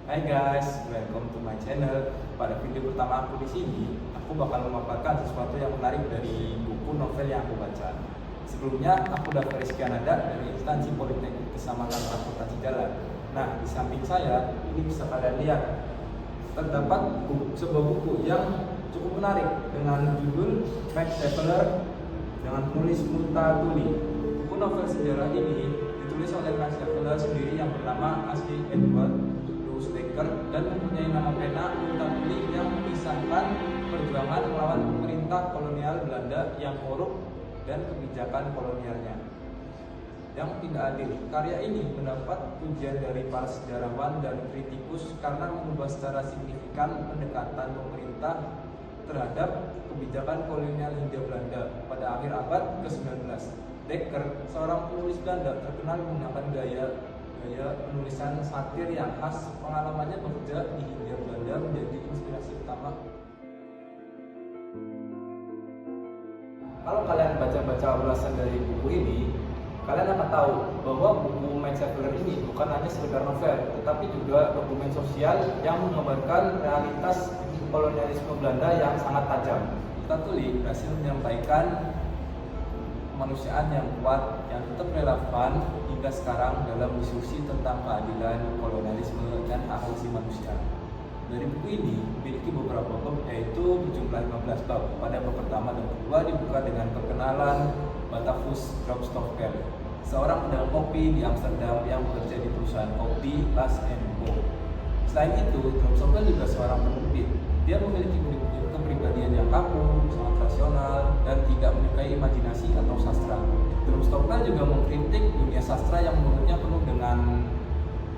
Hai guys, welcome to my channel. Pada video pertama aku di sini, aku bakal memaparkan sesuatu yang menarik dari buku novel yang aku baca. Sebelumnya, aku daftar Iskanada dari instansi Politeknik Keselamatan Transportasi Jalan. Nah, di samping saya, ini bisa kalian lihat, terdapat sebuah buku yang cukup menarik dengan judul Max Havelaar dengan penulis Mutatuli. Buku novel sejarah ini ditulis oleh Max Havelaar sendiri yang bernama Ashley Edward Dekker dan mempunyai nama pena Mutatuli yang mengisahkan perjuangan melawan pemerintah kolonial Belanda yang korup dan kebijakan kolonialnya yang tidak adil. Karya ini mendapat pujian dari para sejarawan dan kritikus karena mengubah secara signifikan pendekatan pemerintah terhadap kebijakan kolonial Hindia Belanda pada akhir abad ke-19. Dekker, seorang penulis Belanda, terkenal menggunakan gaya penulisan satir yang khas. Pengalamannya bekerja di Hindia Belanda menjadi inspirasi utama. Kalau kalian baca-baca ulasan dari buku ini, kalian akan tahu bahwa buku Max Havelaar ini bukan hanya sekedar novel, tetapi juga dokumen sosial yang menggambarkan realitas kolonialisme Belanda yang sangat tajam. Mutatuli berhasil menyampaikan kemanusiaan yang kuat yang tetap relevan hingga sekarang dalam diskusi tentang keadilan, kolonialisme, dan hak asasi manusia. Dari buku ini memiliki beberapa bab, yaitu berjumlah 15 bab. Pada bab pertama dan kedua dibuka dengan perkenalan Batavus Droogstoppel, seorang pedagang kopi di Amsterdam yang bekerja di perusahaan kopi Las & Co. Selain itu, Droogstoppel juga seorang penerbit. Dia memiliki kepribadian yang kaku, sangat rasional, dan tidak menyukai imajinasi atau sastra. Droogstoppel juga mengkritik dunia sastra yang menurutnya penuh dengan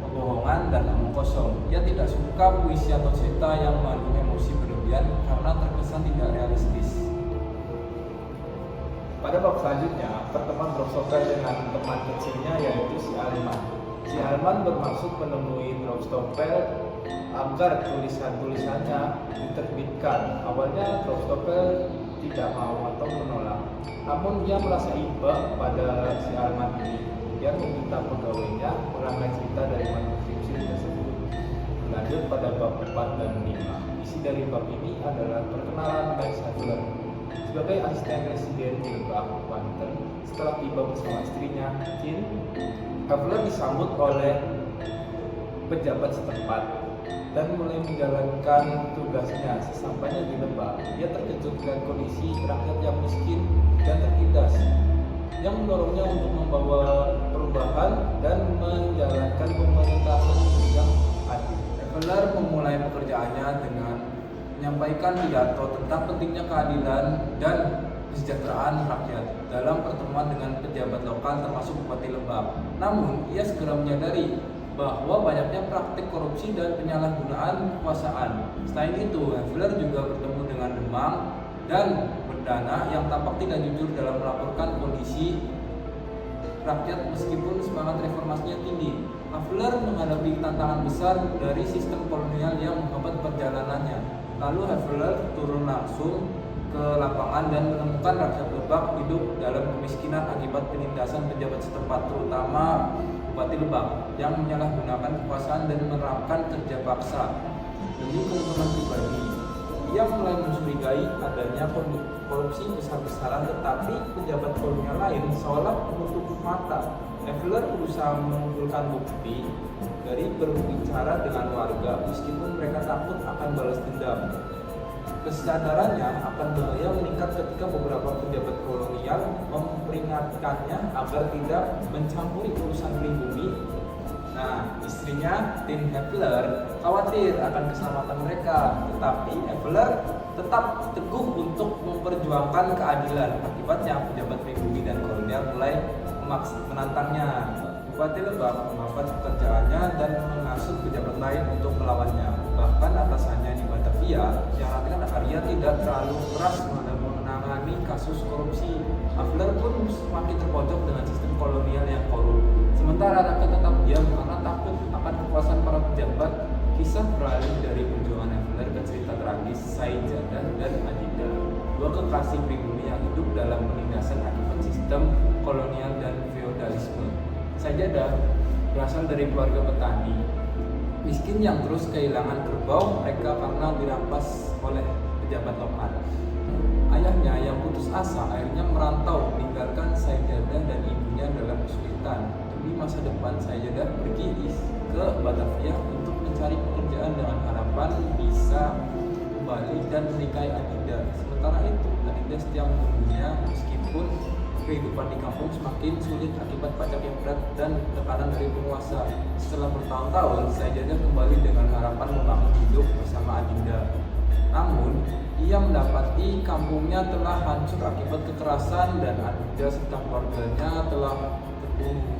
kebohongan dan omong kosong. Ia tidak suka puisi atau cerita yang mengandung emosi berlebihan karena terkesan tidak realistis. Pada bab selanjutnya, pertemuan Droogstoppel dengan teman kecilnya yaitu si Alman. Si Alman bermaksud menemui Droogstoppel agar tulisan-tulisannya diterbitkan. Awalnya Droogstoppel tidak mau atau menolak, namun dia merasa iba pada si Alman ini. Dia meminta pegawainya merangkai cerita dari manuskripsi tersebut. Lanjut pada bab 4 dan 5. Isi dari bab ini adalah perkenalan Max Havelaar sebagai asisten residen di Lebak, Banten. Setelah tiba bersama istrinya, Jean, Havelaar disambut oleh pejabat setempat dan mulai menjalankan tugasnya. Sesampainya di Lebak, dia terkejut dengan kondisi rakyat yang miskin dan tertindas, yang mendorongnya untuk membawa perubahan dan menjalankan pemerintahan yang adil. Havelaar memulai pekerjaannya dengan menyampaikan pidato tentang pentingnya keadilan dan kesejahteraan rakyat dalam pertemuan dengan pejabat lokal termasuk Bupati Lebak. Namun, ia segera menyadari bahwa banyaknya praktik korupsi dan penyalahgunaan kekuasaan. Selain itu, Havelaar juga bertemu dengan Demang dan Berdana yang tampak tidak jujur dalam melaporkan kondisi rakyat meskipun semangat reformasinya tinggi. Havelaar menghadapi tantangan besar dari sistem kolonial yang menghambat perjalanannya. Lalu Havelaar turun langsung ke lapangan dan menemukan rakyat Lebak hidup dalam kemiskinan akibat penindasan pejabat setempat, terutama Bupati Lebak yang menyalahgunakan kekuasaan dan menerapkan kerja paksa demi keuntungan pribadi. Ia mulai mencurigai adanya korupsi besar-besaran, tetapi pejabat kolonial lain seolah menutup mata. Havelaar berusaha mengumpulkan bukti dari berbicara dengan warga meskipun mereka takut akan balas dendam. Kesadarannya akan bahaya meningkat ketika beberapa pejabat kolonial memperingatkannya agar tidak mencampuri urusan pribumi. Nah, istrinya, Tin Havelaar, khawatir akan keselamatan mereka, tetapi Havelaar tetap teguh untuk memperjuangkan keadilan. Akibatnya, pejabat pribumi dan kolonial mulai menantangnya. Bupati Lebak memaafkan pekerjaannya dan mengasut pejabat lain untuk melawannya. Bahkan atasannya di Batavia, yang artinya Arya, tidak terlalu keras menangani kasus korupsi. Havelaar pun semakin terpojok dengan sistem kolonial yang korup. Sementara rakyat tetap diam karena takut akan kekuasaan para pejabat. Kisah beralih dari perjuangan Havelaar ke cerita tragis Saijadah dan Adida, dua kekasih pribumi yang hidup dalam penindasan akibat sistem kolonial dan feodalisme. Saijadah berasal dari keluarga petani miskin yang terus kehilangan kerbau mereka karena dirampas oleh pejabat lokal. Ayahnya yang putus asa akhirnya merantau meninggalkan Saidadah dan ibunya dalam kesulitan. Demi masa depan, Saidadah pergi ke Batavia untuk mencari pekerjaan dengan harapan bisa kembali dan menikahi Adinda. Sementara itu, Adinda setia menunggunya meskipun kehidupan di kampung semakin sulit akibat pajak yang berat dan tekanan dari penguasa. Setelah bertahun-tahun, Saidadah kembali dengan harapan membangun hidup bersama Adinda. Namun, ia mendapati kampungnya telah hancur akibat kekerasan dan Adinda serta keluarganya telah terbunuh.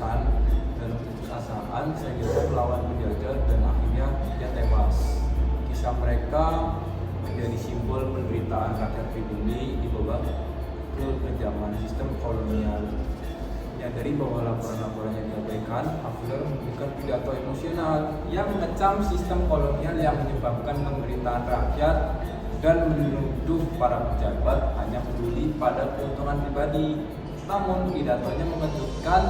Dalam keputusasaan, Saidadah melawan penjajah dan akhirnya ia tewas. Kisah mereka menjadi simbol penderitaan rakyat pribumi di bawah kekejaman sistem kolonial. Menyadari bahwa laporan-laporan yang diabaikan, Hafler memberikan pidato emosional yang mengecam sistem kolonial yang menyebabkan penderitaan rakyat dan menuduh para pejabat hanya peduli pada keuntungan pribadi. Namun pidatonya mengejutkan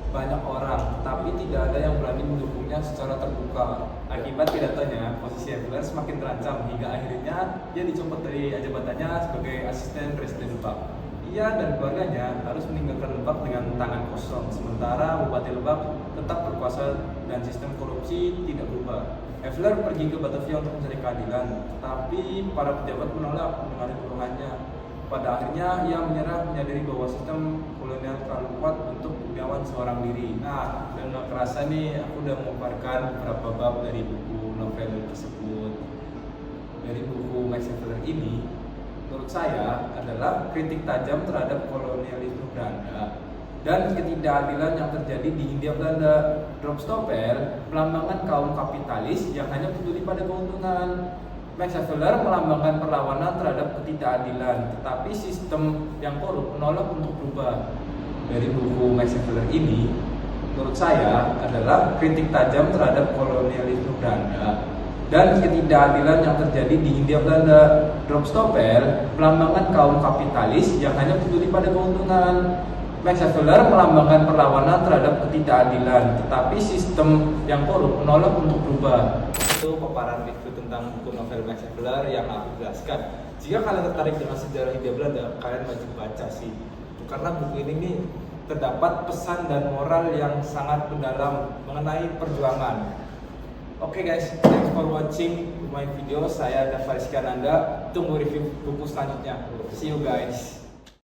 banyak orang, tapi tidak ada yang berani mendukungnya secara terbuka. Akibat pidatonya, posisi Hafler semakin terancam hingga akhirnya dia dicopot dari jabatannya sebagai asisten presiden Lebak. Ia dan keluarganya harus meninggalkan Lebak dengan tangan kosong, sementara Bupati Lebak tetap berkuasa dan sistem korupsi tidak berubah. Hafler pergi ke Batavia untuk mencari keadilan, tapi para pejabat menolak mendengar keluhannya. Pada akhirnya ia menyerah, menyadari bahwa sistem kolonial terlalu kuat untuk budayawan seorang diri. Nah, dengan kerasa nih aku udah memaparkan beberapa bab dari buku novel tersebut. Dari buku Max Havelaar ini, menurut saya adalah kritik tajam terhadap kolonialisme Belanda dan ketidakadilan yang terjadi di Hindia Belanda. Droomstopper melambangkan kaum kapitalis yang hanya peduli pada keuntungan. Max Havelaar melambangkan perlawanan terhadap ketidakadilan, tetapi sistem yang korup menolak untuk berubah. Dari buku Max Havelaar ini, menurut saya adalah kritik tajam terhadap kolonialisme Belanda dan ketidakadilan yang terjadi di Hindia Belanda. Droomstopper melambangkan kaum kapitalis yang hanya peduli pada keuntungan. Max Havelaar melambangkan perlawanan terhadap ketidakadilan, tetapi sistem yang korup menolak untuk berubah. Itu paparan review tentang buku novel Max Havelaar yang aku jelaskan. Jika kalian tertarik dengan sejarah Hindia Belanda, kalian wajib baca sih. Karena buku ini nih terdapat pesan dan moral yang sangat mendalam mengenai perjuangan. Oke guys, thanks for watching my video. Saya Dava Rizky Ananda. Tunggu review buku selanjutnya. See you guys.